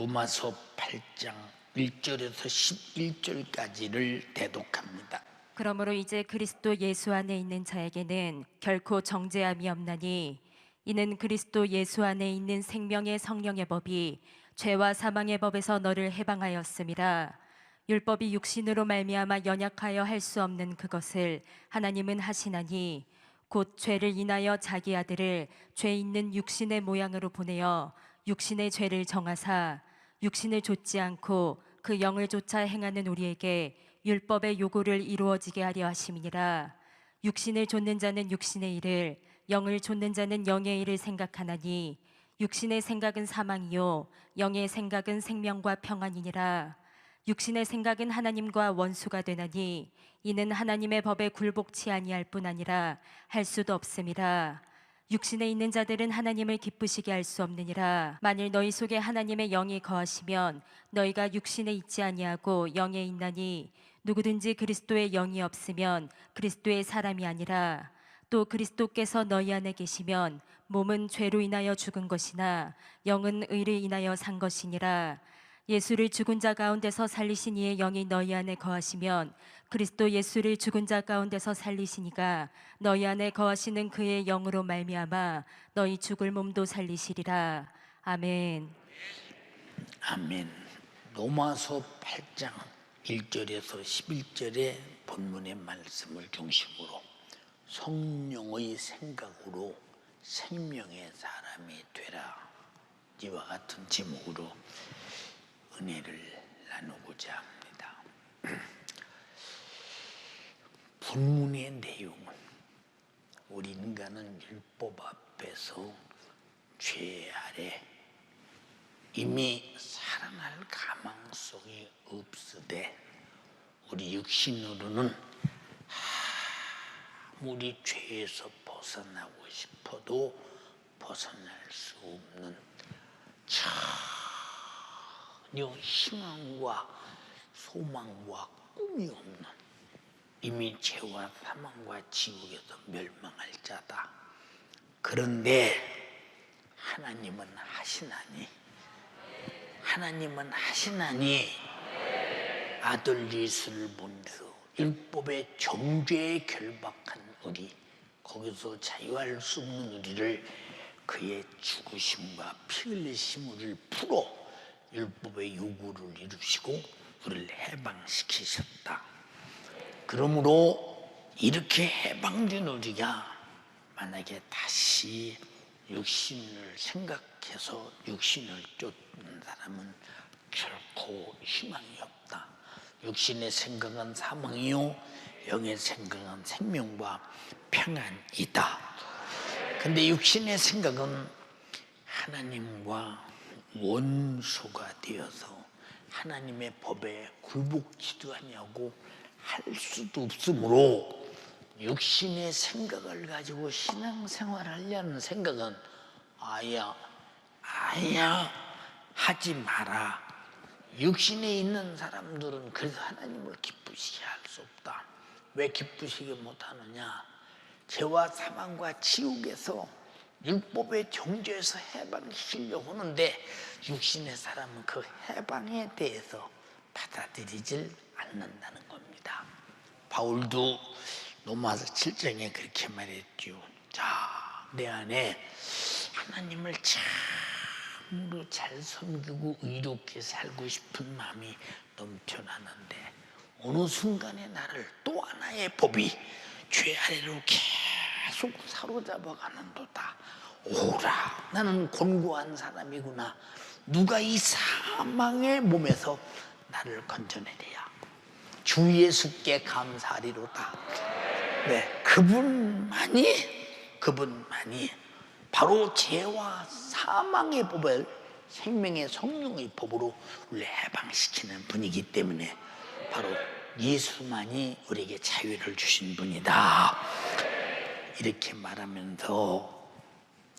로마서 8장 1절에서 11절까지를 대독합니다. 그러므로 이제 그리스도 예수 안에 있는 자에게는 결코 정죄함이 없나니 이는 그리스도 예수 안에 있는 생명의 성령의 법이 죄와 사망의 법에서 너를 해방하였음이라. 율법이 육신으로 말미암아 연약하여 할 수 없는 그것을 하나님은 하시나니 곧 죄를 인하여 자기 아들을 죄 있는 육신의 모양으로 보내어 육신의 죄를 정하사 육신을 좇지 않고 그 영을 쫓아 행하는 우리에게 율법의 요구를 이루어지게 하려 하심이니라. 육신을 좇는 자는 육신의 일을, 영을 좇는 자는 영의 일을 생각하나니 육신의 생각은 사망이요 영의 생각은 생명과 평안이니라. 육신의 생각은 하나님과 원수가 되나니 이는 하나님의 법에 굴복치 아니할 뿐 아니라 할 수도 없음이라. 육신에 있는 자들은 하나님을 기쁘시게 할 수 없느니라. 만일 너희 속에 하나님의 영이 거하시면 너희가 육신에 있지 아니하고 영에 있나니 누구든지 그리스도의 영이 없으면 그리스도의 사람이 아니라. 또 그리스도께서 너희 안에 계시면 몸은 죄로 인하여 죽은 것이나 영은 의를 인하여 산 것이니라. 예수를 죽은 자 가운데서 살리신 이의 영이 너희 안에 거하시면 그리스도 예수를 죽은 자 가운데서 살리시니가 너희 안에 거하시는 그의 영으로 말미암아 너희 죽을 몸도 살리시리라. 아멘. 아멘. 로마서 8장 1절에서 11절의 본문의 말씀을 중심으로 성령의 생각으로 생명의 사람이 되라, 이와 같은 제목으로 은혜를 나누고자 합니다. 본문의 내용은 우리 인간은 율법 앞에서 죄 아래 이미 살아날 가망성이 없으되 우리 육신으로는 아무리 죄에서 벗어나고 싶어도 벗어날 수 없는 전혀 희망과 소망과 꿈이 없는, 이미 죄와 사망과 지옥에서 멸망할 자다. 그런데 하나님은 하시나니 아들 예수를 보내서 율법의 정죄에 결박한 우리, 거기서 자유할 수 없는 우리를 그의 죽으심과 피 흘리심을 풀어 율법의 요구를 이루시고 우리를 해방시키셨다. 그러므로 이렇게 해방된 우리가 만약에 다시 육신을 생각해서 육신을 쫓는 사람은 결코 희망이 없다. 육신의 생각은 사망이요 영의 생각은 생명과 평안이다. 근데 육신의 생각은 하나님과 원수가 되어서 하나님의 법에 굴복지도 아니하고 할 수도 없으므로 육신의 생각을 가지고 신앙생활을 하려는 생각은 아야 하지 마라. 육신에 있는 사람들은 그래서 하나님을 기쁘시게 할 수 없다. 왜 기쁘시게 못하느냐? 죄와 사망과 지옥에서 율법의 정죄에서 해방시키려고 하는데 육신의 사람은 그 해방에 대해서 받아들이질 않는다는 겁니다. 바울도 로마서 7장에 그렇게 말했죠. 자, 내 안에 하나님을 참으로 잘 섬기고 의롭게 살고 싶은 마음이 넘쳐나는데 어느 순간에 나를 또 하나의 법이 죄 아래로 계속 사로잡아가는도다. 오라, 나는 곤고한 사람이구나. 누가 이 사망의 몸에서 나를 건져내랴. 주 예수께 감사하리로다. 네, 그분만이 바로 죄와 사망의 법을 생명의 성령의 법으로 우리를 해방시키는 분이기 때문에 바로 예수만이 우리에게 자유를 주신 분이다. 이렇게 말하면서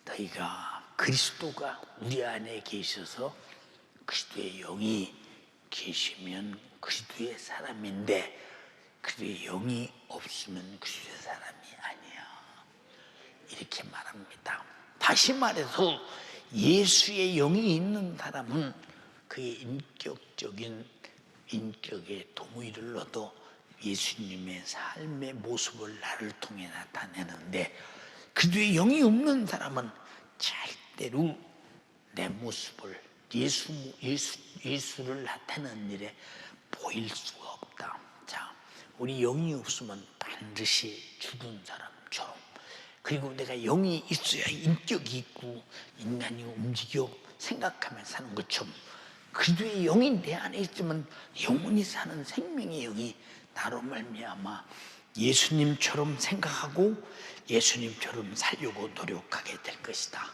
너희가 그리스도가 우리 안에 계셔서 그리스도의 영이 계시면 그리스도의 사람인데 그리스도의 영이 없으면 그리스도의 사람이 아니야. 이렇게 말합니다. 다시 말해서 예수의 영이 있는 사람은 그의 인격적인 인격의 동의를 얻어 예수님의 삶의 모습을 나를 통해 나타내는데, 그리스도의 영이 없는 사람은 절대로 내 모습을 예수를 나타내는 일에 보일 수가 없다. 자, 우리 영이 없으면 반드시 죽은 사람처럼, 그리고 내가 영이 있어야 인격이 있고 인간이 움직여 생각하며 사는 것처럼, 그리스도의 영이 내 안에 있으면 영원히 사는 생명의 영이 나로 말미암아 예수님처럼 생각하고 예수님처럼 살려고 노력하게 될 것이다.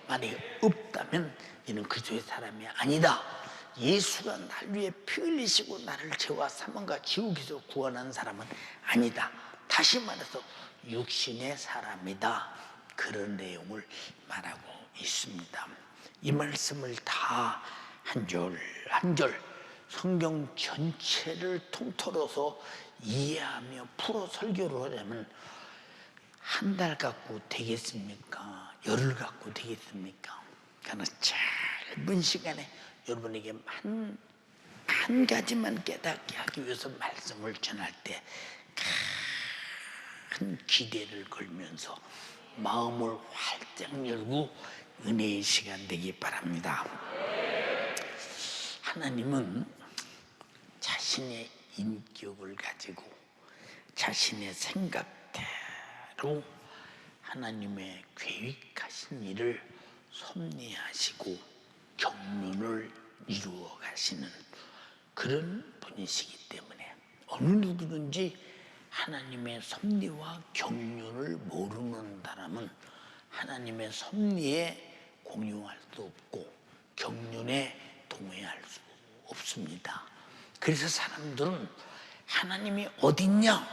만약에 없다면 이는 그리스도의 사람이 아니다. 예수가 날 위해 피 흘리시고 나를 죄와 사망과 지옥에서 구원한 사람은 아니다. 다시 말해서 육신의 사람이다. 그런 내용을 말하고 있습니다. 이 말씀을 다 한 절 한 절 성경 전체를 통틀어서 이해하며 풀어 설교를 하려면 한 달 갖고 되겠습니까? 열흘 갖고 되겠습니까? 그러나 짧은 시간에 여러분에게 한 가지만 깨닫게 하기 위해서 말씀을 전할 때 큰 기대를 걸면서 마음을 활짝 열고 은혜의 시간 되기 바랍니다. 하나님은 자신의 인격을 가지고 자신의 생각대로 하나님의 계획하신 일을 섭리하시고 경륜을 이루어 가시는 그런 분이시기 때문에 어느 누구든지 하나님의 섭리와 경륜을 모르는 사람은 하나님의 섭리에 공유할 수 없고 경륜에 동의할 수 없습니다. 그래서 사람들은 하나님이 어딨냐?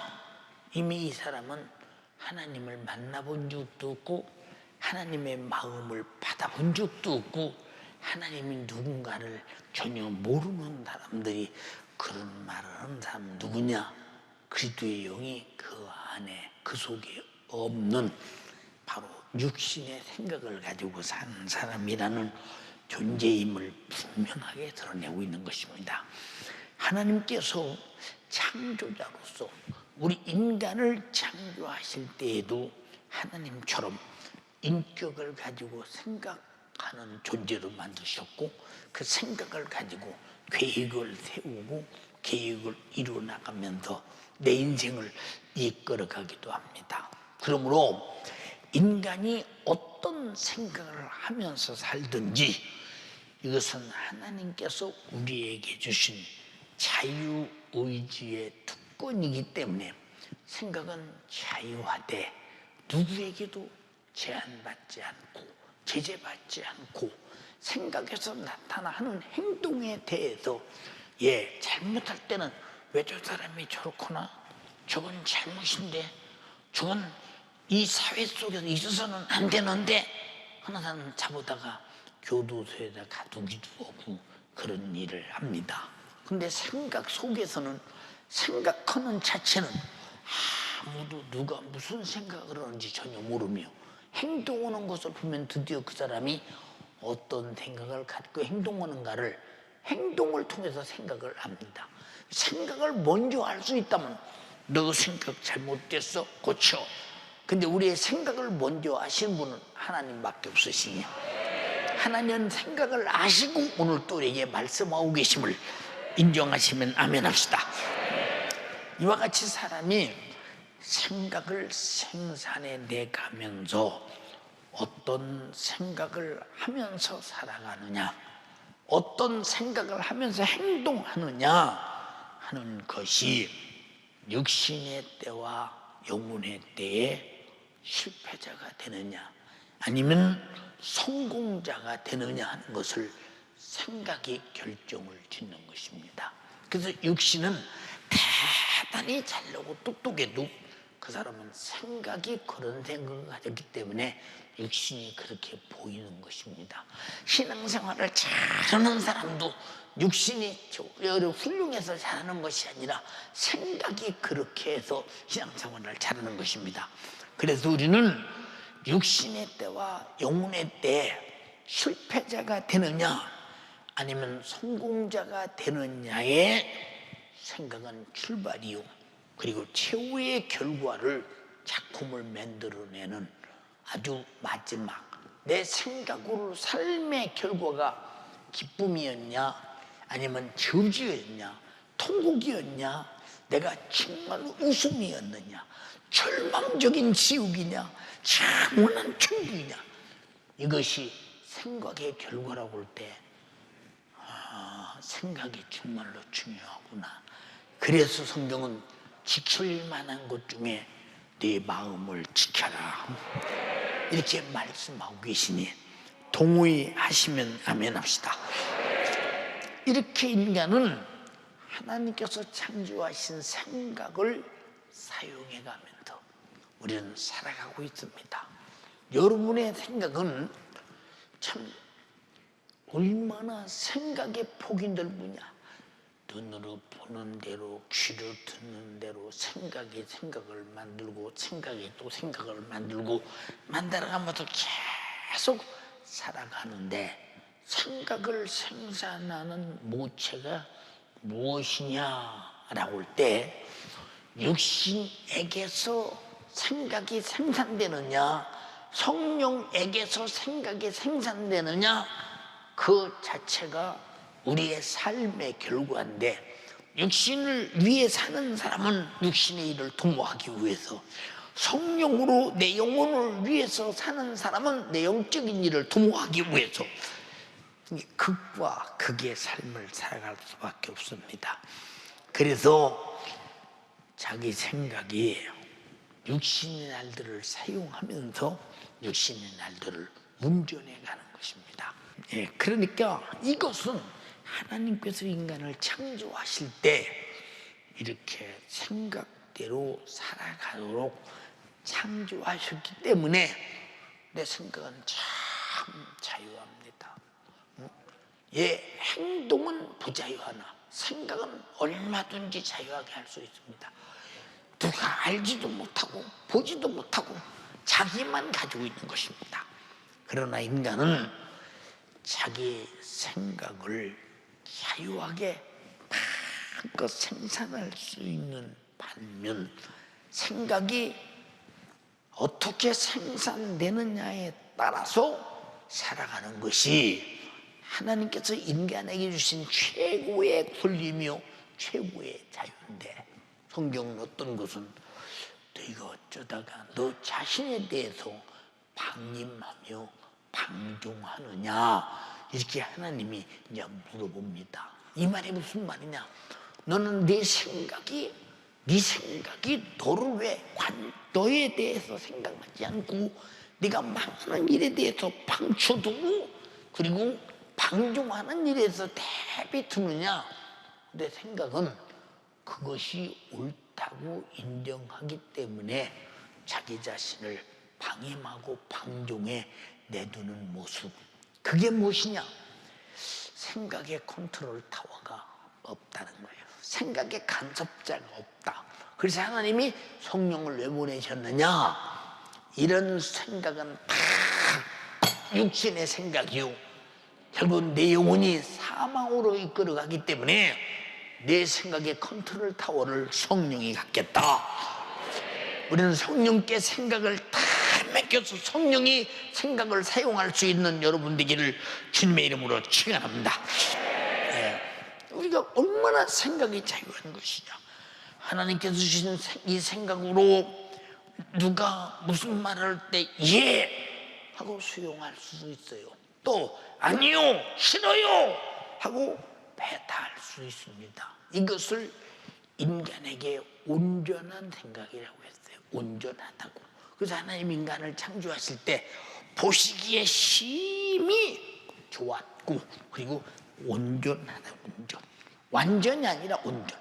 이미 이 사람은 하나님을 만나본 적도 없고 하나님의 마음을 받아본 적도 없고 하나님이 누군가를 전혀 모르는 사람들이 그런 말을 하는 사람 누구냐? 그리스도의 영이 그 안에 그 속에 없는 바로 육신의 생각을 가지고 사는 사람이라는 존재임을 분명하게 드러내고 있는 것입니다. 하나님께서 창조자로서 우리 인간을 창조하실 때에도 하나님처럼 인격을 가지고 생각하는 존재로 만드셨고 그 생각을 가지고 계획을 세우고 계획을 이루어 나가면서 내 인생을 이끌어가기도 합니다. 그러므로 인간이 어떤 생각을 하면서 살든지 이것은 하나님께서 우리에게 주신 자유의지의 특권이기 때문에 생각은 자유하되 누구에게도 제한받지 않고 제재받지 않고 생각에서 나타나는 행동에 대해서 잘못할 때는 왜 저 사람이 저렇구나, 저건 잘못인데, 저건 이 사회 속에서 있어서는 안 되는데 하는 사람은 잡아다가 교도소에다 가두기도 하고 그런 일을 합니다. 근데 생각 속에서는 생각하는 자체는 아무도 누가 무슨 생각을 하는지 전혀 모르며 행동하는 것을 보면 드디어 그 사람이 어떤 생각을 갖고 행동하는가를 행동을 통해서 생각을 합니다. 생각을 먼저 할 수 있다면 너 생각 잘못됐어, 고쳐. 근데 우리의 생각을 먼저 아시는 분은 하나님밖에 없으시니 하나님은 생각을 아시고 오늘 또 우리에게 말씀하고 계심을 인정하시면 아멘 합시다. 이와 같이 사람이 생각을 생산해 가면서 어떤 생각을 하면서 살아가느냐, 어떤 생각을 하면서 행동하느냐 하는 것이 육신의 때와 영혼의 때에 실패자가 되느냐 아니면 성공자가 되느냐 하는 것을 생각이 결정을 짓는 것입니다. 그래서 육신은 대단히 잘나고 똑똑해도 그 사람은 생각이 그런 생각을 가졌기 때문에 육신이 그렇게 보이는 것입니다. 신앙생활을 잘하는 사람도 육신이 훌륭해서 잘하는 것이 아니라 생각이 그렇게 해서 신앙생활을 잘하는 것입니다. 그래서 우리는 육신의 때와 영혼의 때에 실패자가 되느냐 아니면 성공자가 되느냐의 생각은 출발이요, 그리고 최후의 결과를 작품을 만들어내는 아주 마지막, 내 생각으로 삶의 결과가 기쁨이었냐 아니면 저주였냐, 통곡이었냐, 내가 정말 웃음이었느냐, 절망적인 지옥이냐, 차분한 천국이냐, 이것이 생각의 결과라고 할 때 생각이 정말로 중요하구나. 그래서 성경은 지킬 만한 것 중에 네 마음을 지켜라, 이렇게 말씀하고 계시니 동의하시면 아멘 합시다. 이렇게 인간은 하나님께서 창조하신 생각을 사용해가면서 우리는 살아가고 있습니다. 여러분의 생각은 참 얼마나 생각의 폭이 넓으냐. 눈으로 보는 대로, 귀로 듣는 대로 생각이 생각을 만들고, 생각이 또 생각을 만들고, 만들어가면서 계속 살아가는데, 생각을 생산하는 모체가 무엇이냐라고 할 때, 육신에게서 생각이 생산되느냐, 성령에게서 생각이 생산되느냐, 그 자체가 우리의 삶의 결과인데, 육신을 위해 사는 사람은 육신의 일을 도모하기 위해서, 성령으로 내 영혼을 위해서 사는 사람은 내 영적인 일을 도모하기 위해서 극과 극의 삶을 살아갈 수밖에 없습니다. 그래서 자기 생각이 육신의 날들을 사용하면서 육신의 날들을 운전해 가는 것입니다. 예, 그러니까 이것은 하나님께서 인간을 창조하실 때 이렇게 생각대로 살아가도록 창조하셨기 때문에 내 생각은 참 자유합니다. 예, 행동은 부자유하나 생각은 얼마든지 자유하게 할 수 있습니다. 누가 알지도 못하고 보지도 못하고 자기만 가지고 있는 것입니다. 그러나 인간은 자기 생각을 자유하게 마음껏 생산할 수 있는 반면, 생각이 어떻게 생산되느냐에 따라서 살아가는 것이 하나님께서 인간에게 주신 최고의 권리며 최고의 자유인데, 성경은 어떤 것은 너희가 어쩌다가 너 자신에 대해서 방임하며 방종하느냐, 이렇게 하나님이 이제 물어봅니다. 이 말이 무슨 말이냐? 너는 네 생각이 너를 왜 너에 대해서 생각하지 않고 네가 망하는 일에 대해서 방쳐두고 그리고 방종하는 일에서 내비두느냐? 내 생각은 그것이 옳다고 인정하기 때문에 자기 자신을 방임하고 방종해 내두는 모습, 그게 무엇이냐? 생각의 컨트롤 타워가 없다는 거예요. 생각의 간섭자가 없다. 그래서 하나님이 성령을 왜 보내셨느냐? 이런 생각은 다 육신의 생각이요, 결국 내 영혼이 사망으로 이끌어가기 때문에 내 생각의 컨트롤 타워를 성령이 갖겠다. 우리는 성령께 생각을 다 맡겨서 성령이 생각을 사용할 수 있는 여러분 되기를 주님의 이름으로 축원합니다. 우리가 얼마나 생각이 자유한 것이냐. 하나님께서 주신 이 생각으로 누가 무슨 말을 할 때 예 하고 수용할 수도 있어요. 또 아니요, 싫어요 하고 배타할 수 있습니다. 이것을 인간에게 온전한 생각이라고 했어요. 온전하다고. 그래서 하나님 인간을 창조하실 때 보시기에 심히 좋았고, 그리고 온전하다. 온전, 완전이 아니라 온전.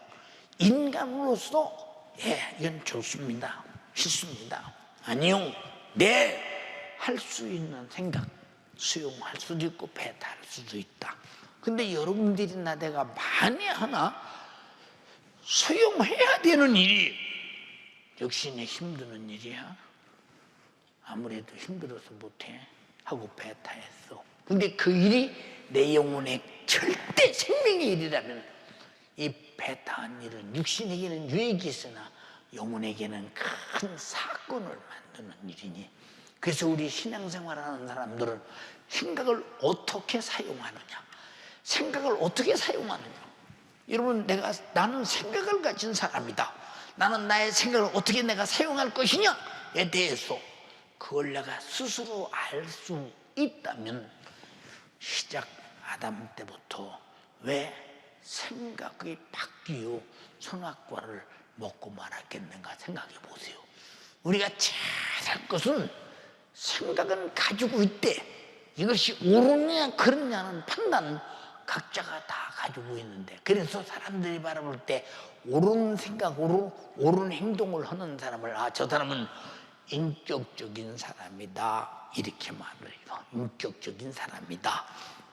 인간으로서 예, 이건 좋습니다, 싫습니다, 아니요, 네 할 수 있는 생각 수용할 수도 있고 배타할 수도 있다. 근데 여러분들이나 내가 만에 하나 수용해야 되는 일이 역시 내 힘드는 일이야, 아무래도 힘들어서 못해 하고 배타했어. 근데 그 일이 내 영혼의 절대 생명의 일이라면 이 배타한 일은 육신에게는 유익이 있으나 영혼에게는 큰 사건을 만드는 일이니, 그래서 우리 신앙생활하는 사람들은 생각을 어떻게 사용하느냐, 생각을 어떻게 사용하느냐. 여러분, 나는 생각을 가진 사람이다, 나는 나의 생각을 어떻게 내가 사용할 것이냐에 대해서 그걸 내가 스스로 알 수 있다면 시작 아담 때부터 왜 생각이 바뀌어 선악과를 먹고 말았겠는가 생각해 보세요. 우리가 잘할 것은 생각은 가지고 있대. 이것이 옳으냐 그르냐는 판단은 각자가 다 가지고 있는데, 그래서 사람들이 바라볼 때 옳은 생각으로 옳은 행동을 하는 사람을 저 사람은 인격적인 사람이다 이렇게 말을 해요. 인격적인 사람이다.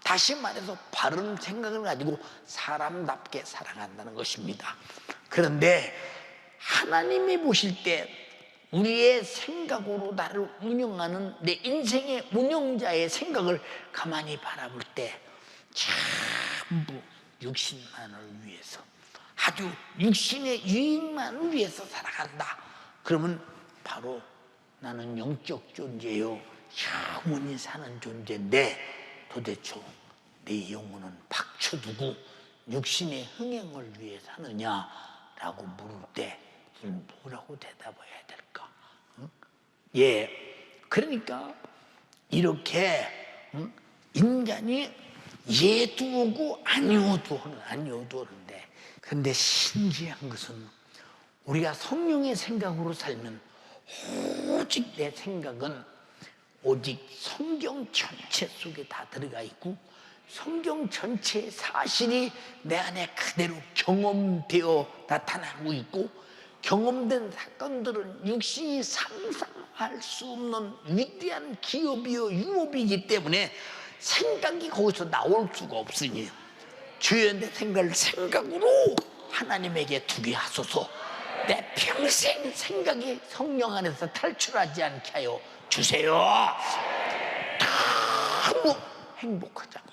다시 말해서 바른 생각을 가지고 사람답게 살아간다는 것입니다. 그런데 하나님이 보실 때 우리의 생각으로 나를 운영하는 내 인생의 운영자의 생각을 가만히 바라볼 때 전부 육신만을 위해서, 아주 육신의 유익만을 위해서 살아간다. 그러면 바로 나는 영적 존재요, 영원히 사는 존재인데 도대체 내 영혼은 박혀두고 육신의 흥행을 위해 사느냐라고 물을 때 뭐라고 대답해야 될까? 예, 그러니까 이렇게 인간이 예도 오고 아니오도 하는데, 근데 신기한 것은 우리가 성령의 생각으로 살면 오직 내 생각은 오직 성경 전체 속에 다 들어가 있고 성경 전체의 사실이 내 안에 그대로 경험되어 나타나고 있고, 경험된 사건들은 육신이 상상할 수 없는 위대한 기업이요 유업이기 때문에 생각이 거기서 나올 수가 없으니 주여 내 생각을 생각으로 하나님에게 두게 하소서. 내 평생 생각이 성령 안에서 탈출하지 않게 하여 주세요. 너무 행복하자고.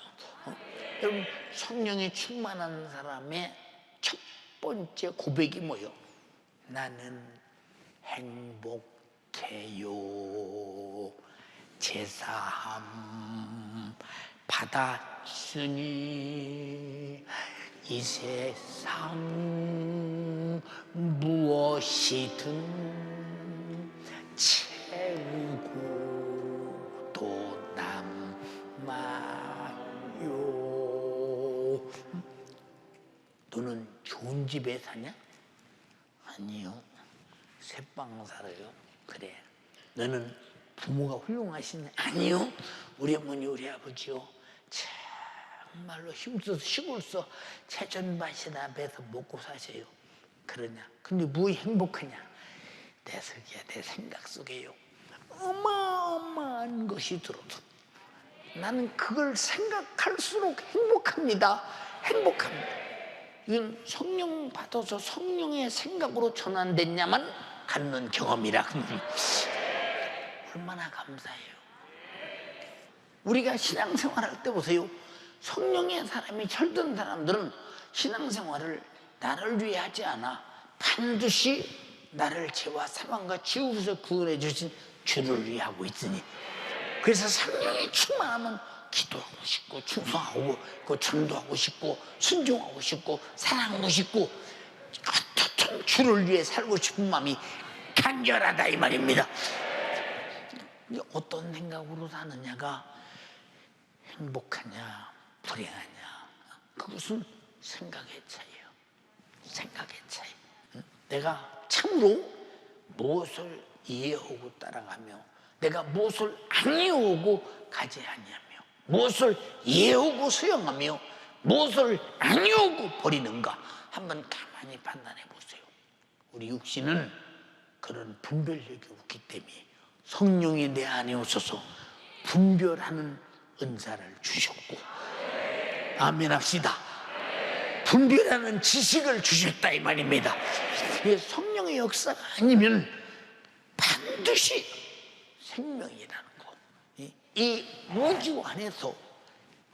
여러분, 성령이 충만한 사람의 첫 번째 고백이 뭐예요? 나는 행복해요. 제사함 받았으니 이 세상 무엇이든 채우고 또 남아요. 너는 좋은 집에 사냐? 아니요. 새빵 살아요. 그래. 너는 부모가 훌륭하시냐? 아니요. 우리 어머니 우리 아버지요 정말로 힘써서 시골서 채전밭이나 배서 먹고 사세요. 그러냐? 근데 뭐 행복하냐? 내 속에 내 생각 속에요 어마어마한 것이 들어서 나는 그걸 생각할수록 행복합니다. 행복합니다. 이건 성령 받아서 성령의 생각으로 전환됐냐만 갖는 경험이라. 얼마나 감사해요. 우리가 신앙생활할 때 보세요. 성령의 사람이 철든 사람들은 신앙생활을 나를 위해 하지 않아 반드시 나를 죄와 사망과 지옥에서 구원해 주신 주를 위해 하고 있으니, 그래서 성령이 충만하면 기도하고 싶고 충성하고 전도하고 싶고 순종하고 싶고 사랑하고 싶고 어떻든 주를 위해 살고 싶은 마음이 간절하다 이 말입니다. 어떤 생각으로 사느냐가 행복하냐 불행하냐, 그것은 생각의 차이예요. 생각의 차이. 내가 참으로 무엇을 이해하고 따라가며 내가 무엇을 안 이해하고 가지 아니하며 무엇을 이해하고 수용하며 무엇을 안 이해하고 버리는가 한번 가만히 판단해 보세요. 우리 육신은 그런 분별력이 없기 때문에 성령이 내 안에 오셔서 분별하는 은사를 주셨고, 아멘 합시다. 분별하는 지식을 주셨다 이 말입니다. 성령의 역사가 아니면 반드시 생명이라는 거, 이 우주 안에서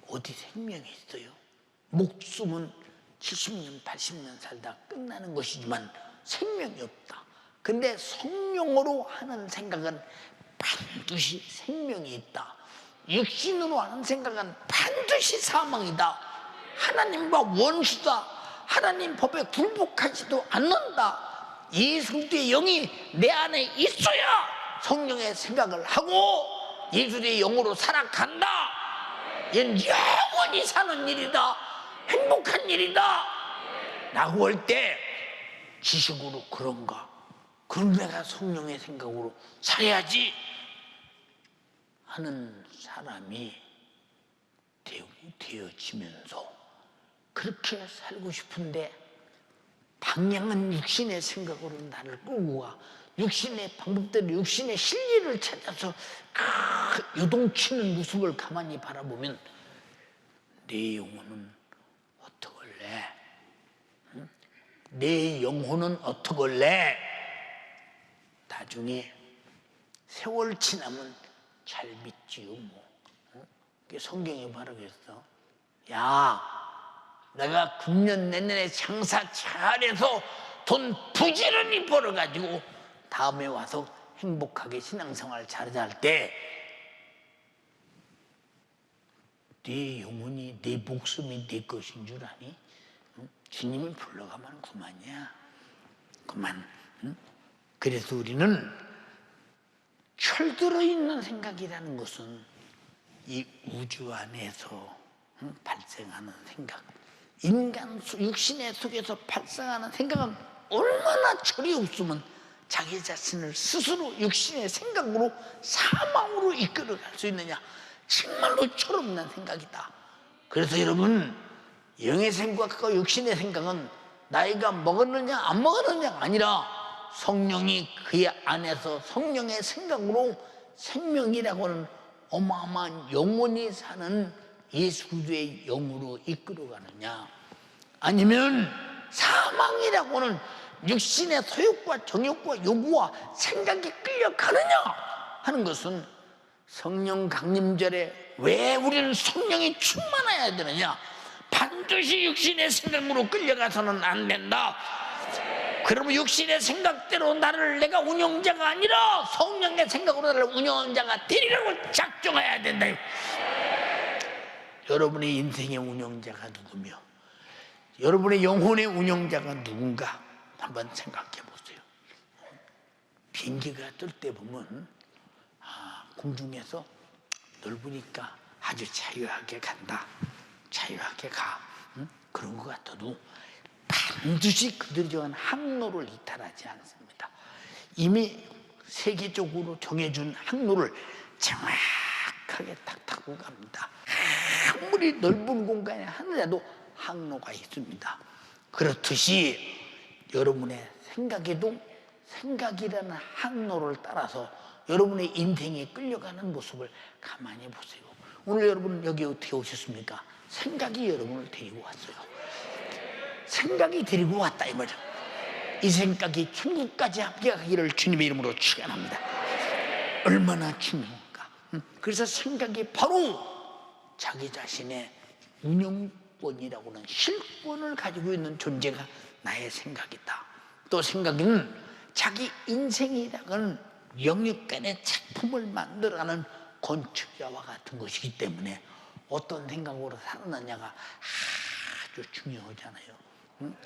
어디 생명이 있어요? 목숨은 70년, 80년 살다 끝나는 것이지만 생명이 없다. 근데 성령으로 하는 생각은 반드시 생명이 있다. 육신으로 하는 생각은 반드시 사망이다. 하나님과 원수다. 하나님 법에 굴복하지도 않는다. 예수 그리스도의 영이 내 안에 있어야 성령의 생각을 하고 예수의 영으로 살아간다. 얘는 영원히 사는 일이다. 행복한 일이다 라고 할 때 지식으로 그런가? 그럼 내가 성령의 생각으로 살아야지 하는 사람이 되어지면서 그렇게 살고 싶은데 방향은 육신의 생각으로 나를 끌고 가. 육신의 방법대로 육신의 실리를 찾아서 요동치는 모습을 가만히 바라보면 내 영혼은 어떡할래? 응? 내 영혼은 어떡할래? 나중에 세월 지나면 잘 믿지요 뭐. 응? 성경이 말하겠어. 야, 내가 금년 내년에 장사 잘해서 돈 부지런히 벌어가지고 다음에 와서 행복하게 신앙생활 잘하자 할 때 네 영혼이 네 목숨이 네 것인 줄 아니? 응? 주님이 불러가면 그만이야. 그만. 응? 그래서 우리는 철들어 있는 생각이라는 것은 이 우주 안에서 발생하는 생각, 인간 육신의 속에서 발생하는 생각은 얼마나 철이 없으면 자기 자신을 스스로 육신의 생각으로 사망으로 이끌어갈 수 있느냐. 정말로 철없는 생각이다. 그래서 여러분, 영의 생각과 육신의 생각은 나이가 먹었느냐 안 먹었느냐가 아니라 성령이 그의 안에서 성령의 생각으로 생명이라고는 어마어마한 영원히 사는 예수 그리스도의 영으로 이끌어가느냐, 아니면 사망이라고는 육신의 소욕과 정욕과 요구와 생각이 끌려가느냐 하는 것은 성령 강림절에 왜 우리는 성령이 충만해야 되느냐? 반드시 육신의 생각으로 끌려가서는 안 된다. 그러면 육신의 생각대로 나를 내가 운영자가 아니라 성령의 생각으로 나를 운영자가 되리라고 작정해야 된다. 여러분의 인생의 운영자가 누구며 여러분의 영혼의 운영자가 누군가 한번 생각해 보세요. 비행기가 뜰 때 보면 공중에서 넓으니까 아주 자유하게 간다. 자유하게 가. 응? 그런 것 같아도 반드시 그들이 정한 항로를 이탈하지 않습니다. 이미 세계적으로 정해준 항로를 정확하게 탁 타고 갑니다. 아무리 넓은 공간에 하늘에도 항로가 있습니다. 그렇듯이 여러분의 생각에도 생각이라는 항로를 따라서 여러분의 인생에 끌려가는 모습을 가만히 보세요. 오늘 여러분 여기 어떻게 오셨습니까? 생각이 여러분을 데리고 왔어요. 생각이 데리고 왔다 이 말이죠. 이 생각이 천국까지 합격하기를 주님의 이름으로 축원합니다. 얼마나 중요한가. 그래서 생각이 바로 자기 자신의 운영권이라고는 실권을 가지고 있는 존재가 나의 생각이다. 또 생각은 자기 인생이라는 영육간의 작품을 만들어가는 건축자와 같은 것이기 때문에 어떤 생각으로 살아나냐가 아주 중요하잖아요. 응?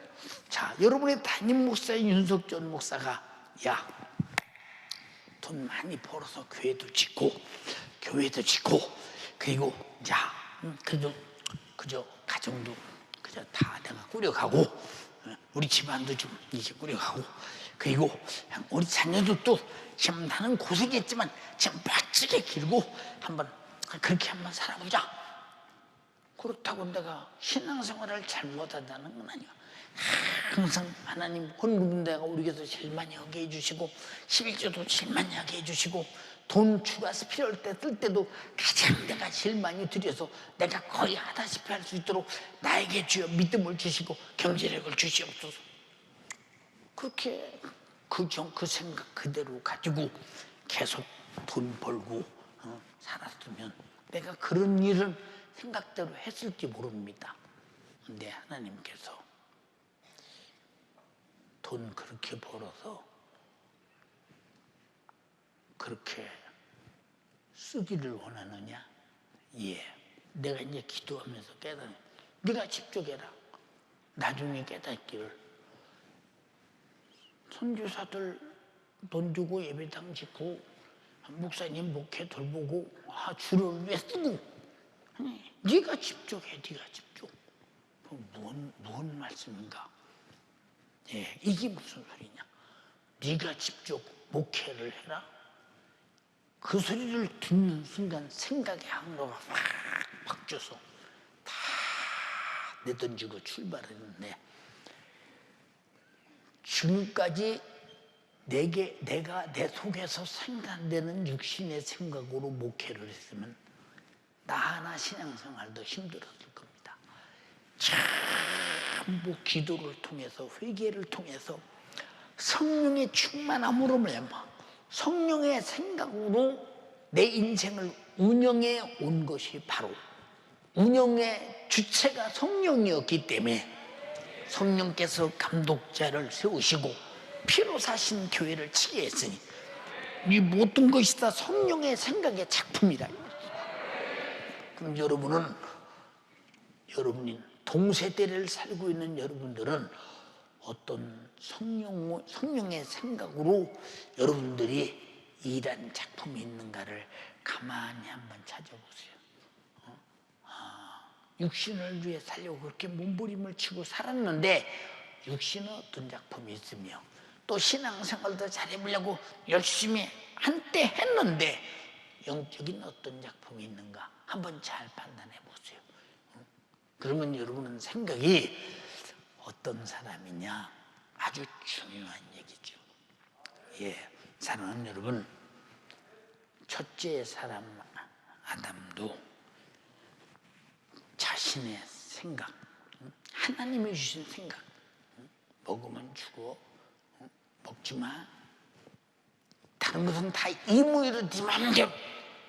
자, 여러분의 담임 목사인 윤석전 목사가 야, 돈 많이 벌어서 교회도 짓고 그리고 야, 그래도 그저 가정도 그저 다 내가 꾸려가고 우리 집안도 좀 이제 꾸려가고 그리고 우리 자녀도 또 지금 나는 고생했지만 지금 멋지게 기르고 그렇게 한번 살아보자. 그렇다고 내가 신앙생활을 잘못한다는 건 아니야. 항상 하나님 헌금 내가 우리 교회에서 제일 많이 하게 해주시고 11조도 제일 많이 하게 해주시고 돈 추가해서 필요할 때 쓸 때도 가장 내가 제일 많이 드려서 내가 거의 하다시피 할 수 있도록 나에게 주여 믿음을 주시고 경제력을 주시옵소서. 그렇게 그 생각 그대로 가지고 계속 돈 벌고 살았으면 내가 그런 일은 생각대로 했을지 모릅니다. 근데 하나님께서 돈 그렇게 벌어서 그렇게 쓰기를 원하느냐? 예. 내가 이제 기도하면서 깨달아. 네가 직접 해라. 나중에 깨닫기를. 선교사들 돈 주고 예배당 짓고 목사님 목회 돌보고 주를 왜 쓰고? 네가 직접 해. 네가 직접. 무슨 말씀인가? 예, 이게 무슨 소리냐? 네가 직접 목회를 해라. 그 소리를 듣는 순간 생각의 항로가 확 바뀌어서 다 내던지고 출발했는데, 지금까지 내가 내 속에서 생산되는 육신의 생각으로 목회를 했으면 나 하나 신앙생활도 힘들었을 겁니다. 전부 기도를 통해서, 회개를 통해서 성령의 충만함으로 말미암아 성령의 생각으로 내 인생을 운영해 온 것이 바로, 운영의 주체가 성령이었기 때문에 성령께서 감독자를 세우시고 피로 사신 교회를 치게 했으니 이 모든 것이 다 성령의 생각의 작품이라. 그럼 여러분이 동세대를 살고 있는 여러분들은 어떤 성령의 생각으로 여러분들이 일한 작품이 있는가를 가만히 한번 찾아보세요. 육신을 위해 살려고 그렇게 몸부림을 치고 살았는데 육신은 어떤 작품이 있으며, 또 신앙생활도 잘해보려고 열심히 한때 했는데 영적인 어떤 작품이 있는가 한번 잘 판단해 보세요. 그러면 여러분은 생각이 어떤 사람이냐 아주 중요한 얘기죠. 예, 사랑하는 여러분, 첫째 사람 아담도 자신의 생각, 하나님이 주신 생각, 먹으면 죽어, 먹지 마, 다른 것은 다 임의로 네 맘대로